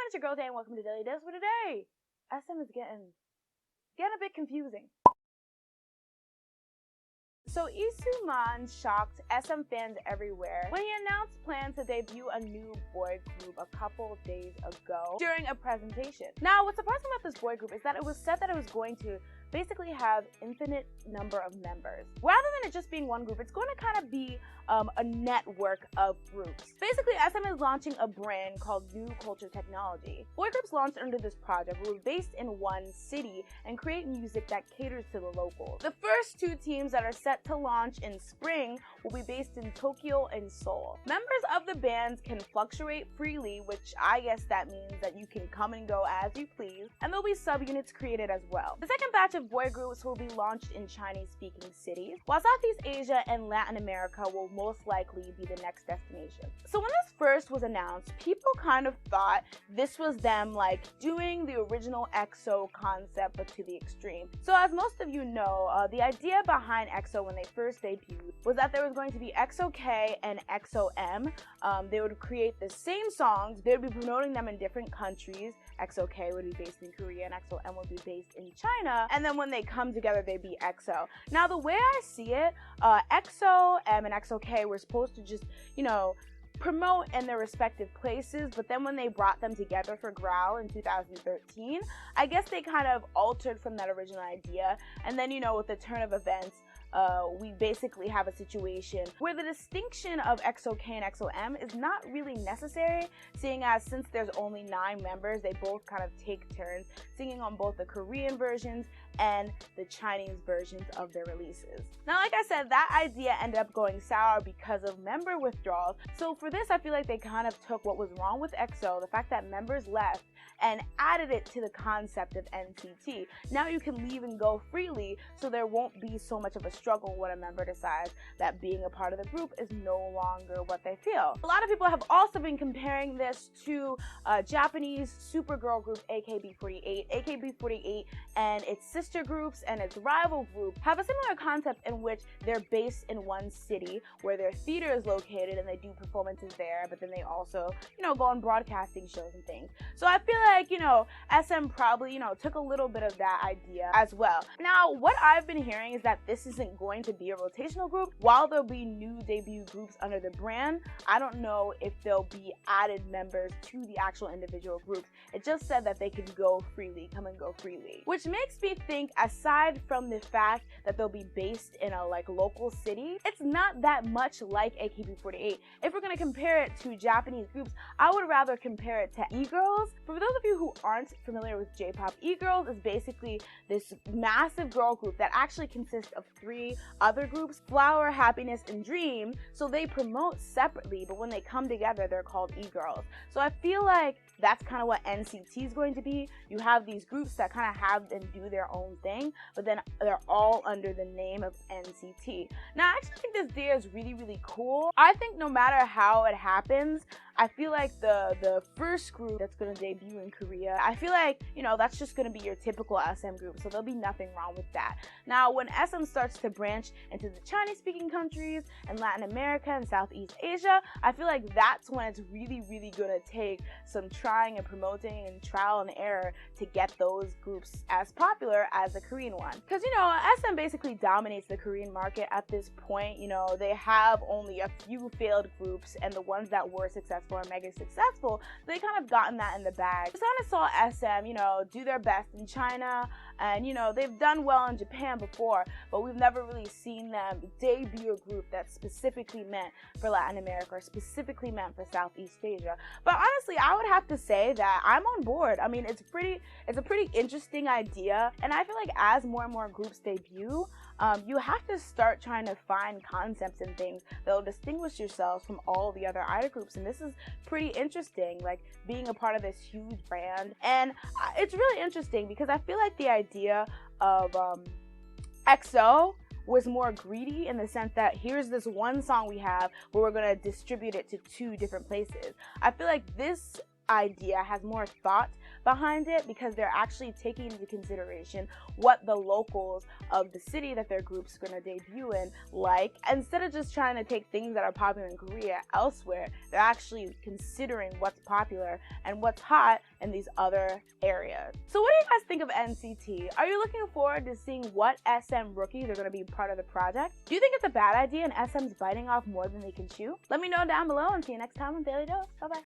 it's your girl Day and welcome to Daily Dose for today. SM is getting a bit confusing. So Isuman shocked SM fans everywhere when he announced plans to debut a new boy group a couple of days ago during a presentation. Now, what's surprising about this boy group is that it was said that it was going to basically have infinite number of members. Rather than it just being one group, it's going to kind of be a network of groups. Basically, SM is launching a brand called New Culture Technology. Boy groups launched under this project were based in one city and create music that caters to the locals. The first two teams that are set to launch in spring will be based in Tokyo and Seoul. Members of the bands can fluctuate freely, which I guess that means that you can come and go as you please, and there'll be subunits created as well. The second batch of boy groups will be launched in Chinese-speaking cities, while Southeast Asia and Latin America will most likely be the next destination. So when this first was announced, people kind of thought this was them like doing the original EXO concept but to the extreme. So as most of you know, the idea behind EXO when they first debuted was that there was going to be EXO-K and EXO-M. They would create the same songs, they would be promoting them in different countries. EXO-K would be based in Korea and EXO-M would be based in China, and then when they come together they'd be EXO. Now the way I see it, EXO-M and EXO-K were supposed to just, promote in their respective places, but then when they brought them together for Growl in 2013, I guess they kind of altered from that original idea, and then with the turn of events, we basically have a situation where the distinction of EXO-K and EXO-M is not really necessary, seeing as since there's only 9 members, they both kind of take turns singing on both the Korean versions and the Chinese versions of their releases. Now, like I said, that idea ended up going sour because of member withdrawals. So for this, I feel like they kind of took what was wrong with EXO, the fact that members left, and added it to the concept of NCT. Now you can leave and go freely, so there won't be so much of a struggle when a member decides that being a part of the group is no longer what they feel. A lot of people have also been comparing this to Japanese supergirl group AKB48. AKB48 and its sister groups and its rival group have a similar concept in which they're based in one city where their theater is located and they do performances there, but then they also, go on broadcasting shows and things. So I feel like, SM probably, took a little bit of that idea as well. Now, what I've been hearing is that this isn't going to be a rotational group. While there'll be new debut groups under the brand, I don't know if there'll be added members to the actual individual groups. It just said that they can go freely, come and go freely. Which makes me think, aside from the fact that they'll be based in a local city, it's not that much like AKB48. If we're gonna compare it to Japanese groups, I would rather compare it to E-Girls. For those of you who aren't familiar with J-pop, E-Girls is basically this massive girl group that actually consists of 3 other groups, Flower, Happiness, and Dream. So they promote separately, but when they come together, they're called E-Girls. So I feel like that's kind of what NCT is going to be. You have these groups that kind of have and do their own thing, but then they're all under the name of NCT. Now, I actually think this idea is really, really cool. I think no matter how it happens, I feel like the first group that's going to debut in Korea, I feel like, that's just going to be your typical SM group, so there'll be nothing wrong with that. Now, when SM starts to branch into the Chinese-speaking countries and Latin America and Southeast Asia, I feel like that's when it's really, really going to take some trying and promoting and trial and error to get those groups as popular as the Korean one. Because, SM basically dominates the Korean market at this point. They have only a few failed groups, and the ones that were successful are mega successful, so they kind of gotten that in the bag. Just kind of saw SM, do their best in China, and they've done well in Japan before, but we've never really seen them debut a group that's specifically meant for Latin America or specifically meant for Southeast Asia. But honestly, I would have to say that I'm on board. I mean, it's a pretty interesting idea, and I feel like as more and more groups debut, you have to start trying to find concepts and things that will distinguish yourselves from all the other idol groups, and this is pretty interesting, like being a part of this huge brand. And it's really interesting because I feel like the idea of EXO was more greedy in the sense that here's this one song we have where we're going to distribute it to 2 different places. I feel like this idea has more thought behind it because they're actually taking into consideration what the locals of the city that their group's gonna debut in like. Instead of just trying to take things that are popular in Korea elsewhere, they're actually considering what's popular and what's hot in these other areas. So what do you guys think of NCT? Are you looking forward to seeing what SM rookies are going to be part of the project? Do you think it's a bad idea and SM's biting off more than they can chew? Let me know down below and see you next time on Daily Dose. Bye bye.